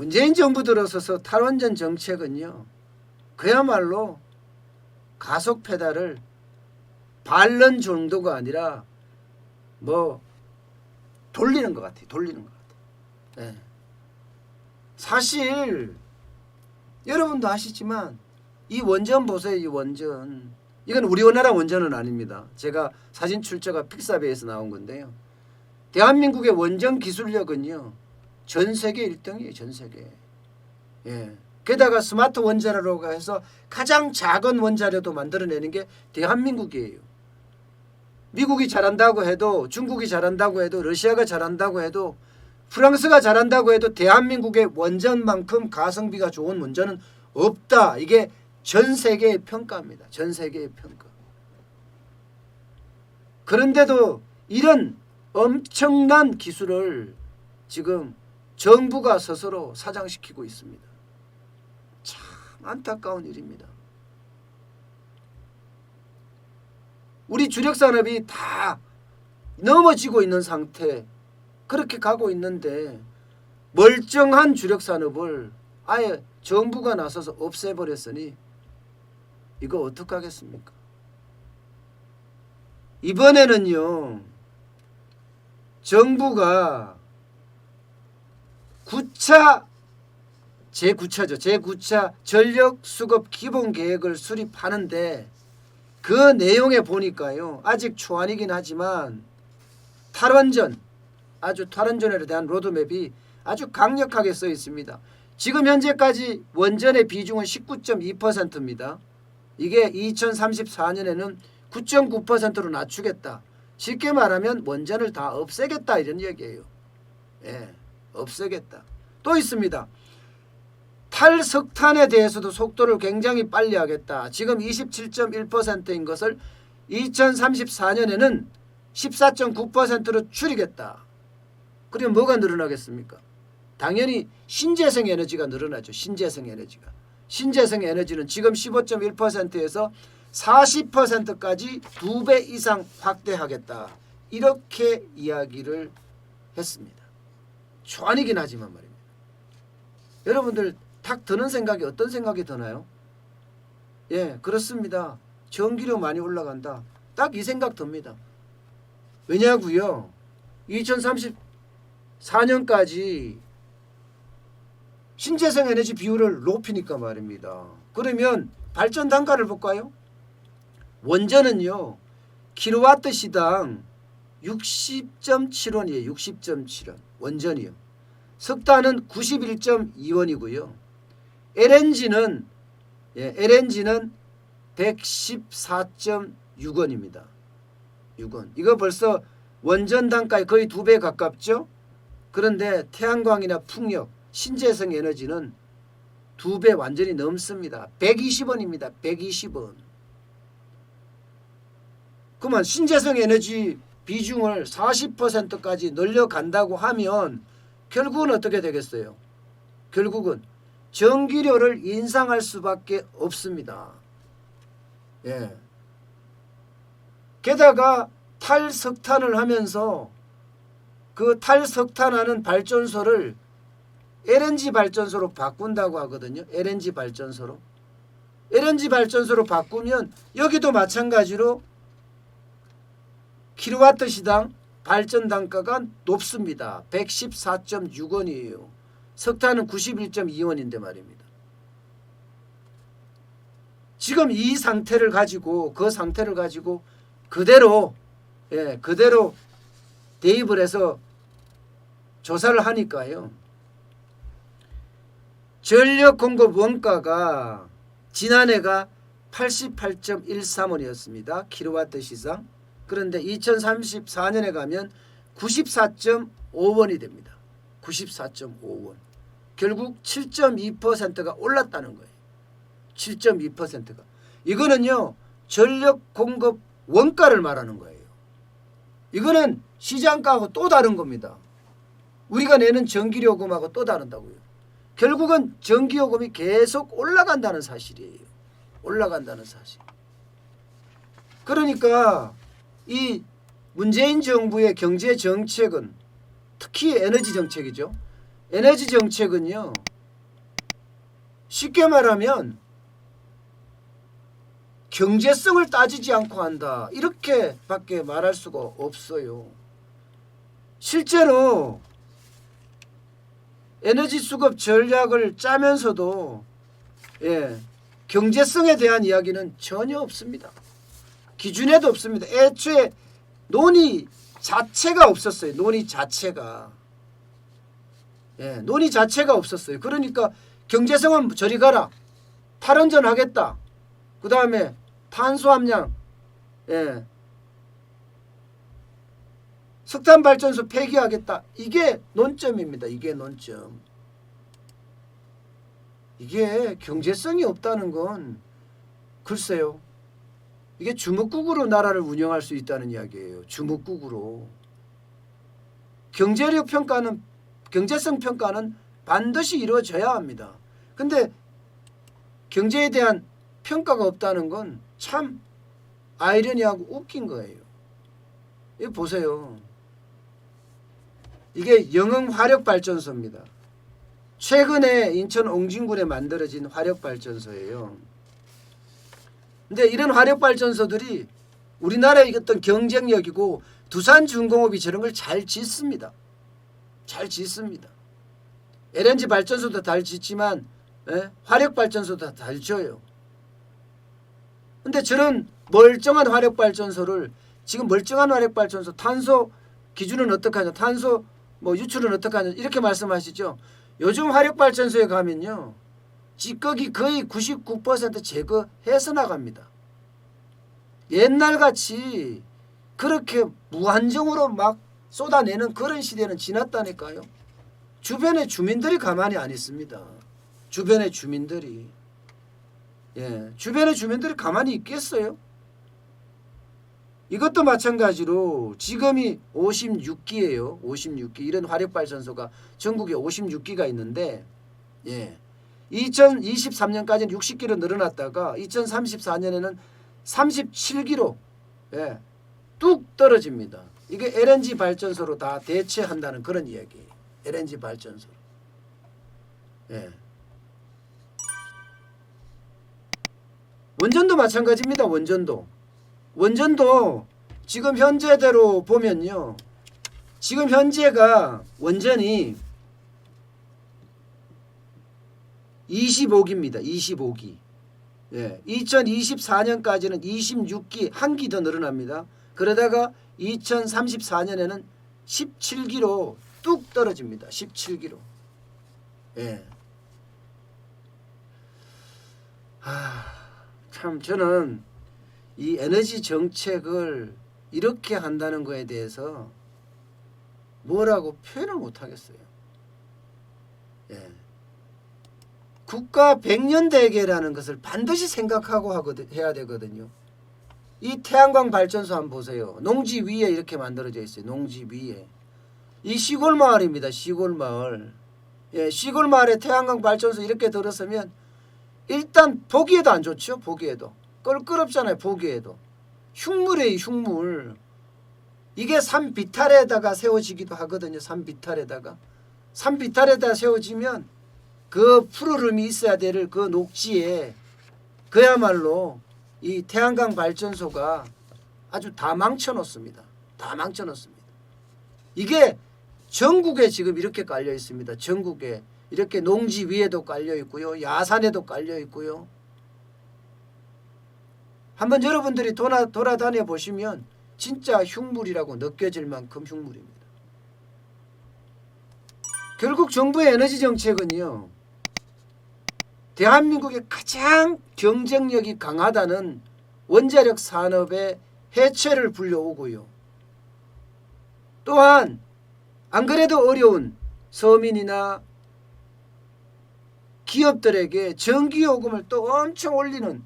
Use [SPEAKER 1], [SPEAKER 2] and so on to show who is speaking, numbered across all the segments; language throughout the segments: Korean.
[SPEAKER 1] 문재인 정부 들어서서 탈원전 정책은요, 그야말로 가속 페달을 밟는 정도가 아니라 뭐 돌리는 것 같아요. 돌리는 것 같아요. 예. 사실 여러분도 아시지만 이 원전 보세요. 이 원전, 이건 우리나라 원전은 아닙니다. 제가 사진 출처가 픽사베에서 나온 건데요. 대한민국의 원전 기술력은요, 전 세계 1등이에요. 전 세계. 예. 게다가 스마트 원자로가 해서 가장 작은 원자료도 만들어내는 게 대한민국이에요. 미국이 잘한다고 해도, 중국이 잘한다고 해도, 러시아가 잘한다고 해도, 프랑스가 잘한다고 해도 대한민국의 원전만큼 가성비가 좋은 원전은 없다. 이게 전 세계의 평가입니다. 전 세계의 평가. 그런데도 이런 엄청난 기술을 지금 정부가 스스로 사장시키고 있습니다. 참 안타까운 일입니다. 우리 주력산업이 다 넘어지고 있는 상태, 그렇게 가고 있는데 멀쩡한 주력산업을 아예 정부가 나서서 없애버렸으니 이거 어떡하겠습니까? 이번에는요, 정부가 제9차 전력수급 기본계획을 수립하는데 그 내용에 보니까요, 아직 초안이긴 하지만 탈원전에 대한 로드맵이 아주 강력하게 써 있습니다. 지금 현재까지 원전의 비중은 19.2%입니다. 이게 2034년에는 9.9%로 낮추겠다. 쉽게 말하면 원전을 다 없애겠다 이런 얘기예요. 예, 없애겠다. 또 있습니다. 탈석탄에 대해서도 속도를 굉장히 빨리 하겠다. 지금 27.1%인 것을 2034년에는 14.9%로 줄이겠다. 그러면 뭐가 늘어나겠습니까? 당연히 신재생 에너지가 늘어나죠. 신재생 에너지가. 신재생 에너지는 지금 15.1%에서 40%까지 2배 이상 확대하겠다. 이렇게 이야기를 했습니다. 초안이긴 하지만 말입니다. 여러분들 딱 드는 생각이 어떤 생각이 드나요? 예, 그렇습니다. 전기료 많이 올라간다. 딱 이 생각 듭니다. 왜냐고요? 2034년까지 신재생 에너지 비율을 높이니까 말입니다. 그러면 발전 단가를 볼까요? 원전은요, 킬로와트 시당 60.7원이에요. 60.7원. 원전이요. 석탄은 91.2원이고요. LNG는 114.6원입니다. 6원. 이거 벌써 원전 단가에 거의 2배 가깝죠? 그런데 태양광이나 풍력, 신재생 에너지는 2배 완전히 넘습니다. 120원입니다. 120원. 그러면 신재생 에너지 비중을 40%까지 늘려간다고 하면 결국은 어떻게 되겠어요? 결국은 전기료를 인상할 수밖에 없습니다. 예. 게다가 탈석탄을 하면서 그 탈석탄하는 발전소를 LNG 발전소로 바꾼다고 하거든요. LNG 발전소로. LNG 발전소로 바꾸면 여기도 마찬가지로 킬로와트 시당 발전 단가가 높습니다. 114.6원이에요. 석탄은 91.2원인데 말입니다. 지금 이 상태를 가지고 그대로 대입을 해서 조사를 하니까요. 전력 공급 원가가 지난해가 88.13원이었습니다. 킬로와트 시당. 그런데 2034년에 가면 94.5원이 됩니다. 94.5원. 결국 7.2%가 올랐다는 거예요. 7.2%가. 이거는요, 전력 공급 원가를 말하는 거예요. 이거는 시장가하고 또 다른 겁니다. 우리가 내는 전기요금하고 또 다른다고요. 결국은 전기요금이 계속 올라간다는 사실이에요. 올라간다는 사실. 그러니까 이 문재인 정부의 경제 정책은, 특히 에너지 정책이죠. 에너지 정책은요, 쉽게 말하면 경제성을 따지지 않고 한다. 이렇게밖에 말할 수가 없어요. 실제로 에너지 수급 전략을 짜면서도 경제성에 대한 이야기는 전혀 없습니다. 기준에도 없습니다. 애초에 논의 자체가 없었어요. 논의 자체가. 논의 자체가 없었어요. 그러니까 경제성은 저리 가라. 탈원전 하겠다. 그 다음에 탄소함량, 석탄발전소 폐기하겠다. 이게 논점입니다. 이게 논점. 이게 경제성이 없다는 건 글쎄요. 이게 주먹국으로 나라를 운영할 수 있다는 이야기예요. 주먹국으로. 경제력 평가는, 경제성 평가는 반드시 이루어져야 합니다. 근데 경제에 대한 평가가 없다는 건 참 아이러니하고 웃긴 거예요. 이거 보세요. 이게 영흥화력발전소입니다. 최근에 인천 옹진군에 만들어진 화력발전소예요. 근데 이런 화력발전소들이 우리나라의 어떤 경쟁력이고 두산중공업이 저런 걸 잘 짓습니다. 잘 짓습니다. LNG 발전소도 잘 짓지만 화력발전소도 잘 지어요. 근데 저런 멀쩡한 화력발전소를 지금 멀쩡한 화력발전소 탄소 기준은 어떻게 하냐, 탄소 유출은 어떻게 하냐 이렇게 말씀하시죠. 요즘 화력발전소에 가면요. 찌꺼기 거의 99% 제거해서 나갑니다. 옛날같이 그렇게 무한정으로 막 쏟아내는 그런 시대는 지났다니까요. 주변의 주민들이 가만히 안 있습니다. 주변의 주민들이. 주변의 주민들이 가만히 있겠어요? 이것도 마찬가지로 지금이 56기예요. 56기. 이런 화력발전소가 전국에 56기가 있는데 2023년까지는 60기로 늘어났다가 2034년에는 37기로 뚝 떨어집니다. 이게 LNG 발전소로 다 대체한다는 그런 이야기예요. LNG 발전소로. 원전도 마찬가지입니다. 원전도 지금 현재대로 보면요. 지금 현재가 원전이 25기입니다. 25기. 2024년까지는 26기, 한 기 더 늘어납니다. 그러다가 2034년에는 17기로 뚝 떨어집니다. 17기로. 참 저는 이 에너지 정책을 이렇게 한다는 거에 대해서 뭐라고 표현을 못 하겠어요. 국가 100년 대계라는 것을 반드시 생각하고 해야 되거든요. 이 태양광 발전소 한번 보세요. 농지 위에 이렇게 만들어져 있어요. 농지 위에. 이 시골 마을입니다. 시골 마을. 시골 마을에 태양광 발전소 이렇게 들었으면 일단 보기에도 안 좋죠. 보기에도. 껄끄럽잖아요. 보기에도. 흉물이에요. 흉물. 이게 산 비탈에다가 세워지기도 하거든요. 산 비탈에다가. 산 비탈에다가 세워지면 그 푸르름이 있어야 될 그 녹지에 그야말로 이 태양광 발전소가 아주 다 망쳐놓습니다. 다 망쳐놓습니다. 이게 전국에 지금 이렇게 깔려 있습니다. 전국에 이렇게 농지 위에도 깔려 있고요. 야산에도 깔려 있고요. 한번 여러분들이 돌아다녀 보시면 진짜 흉물이라고 느껴질 만큼 흉물입니다. 결국 정부의 에너지 정책은요. 대한민국의 가장 경쟁력이 강하다는 원자력 산업의 해체를 불려오고요. 또한 안 그래도 어려운 서민이나 기업들에게 전기요금을 또 엄청 올리는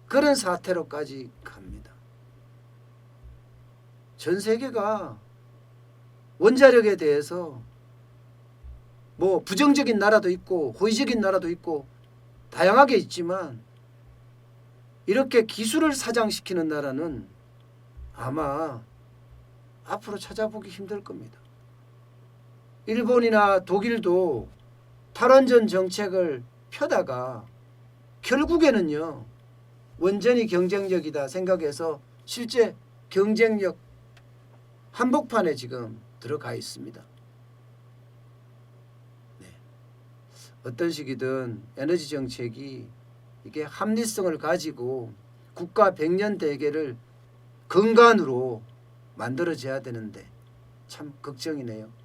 [SPEAKER 1] 그런 사태로까지 갑니다. 전 세계가 원자력에 대해서 부정적인 나라도 있고 호의적인 나라도 있고 다양하게 있지만 이렇게 기술을 사장시키는 나라는 아마 앞으로 찾아보기 힘들 겁니다. 일본이나 독일도 탈원전 정책을 펴다가 결국에는요 원전이 경쟁력이다 생각해서 실제 경쟁력 한복판에 지금 들어가 있습니다. 네. 어떤 식이든 에너지 정책이 이게 합리성을 가지고 국가 백년 대계를 근간으로 만들어져야 되는데 참 걱정이네요.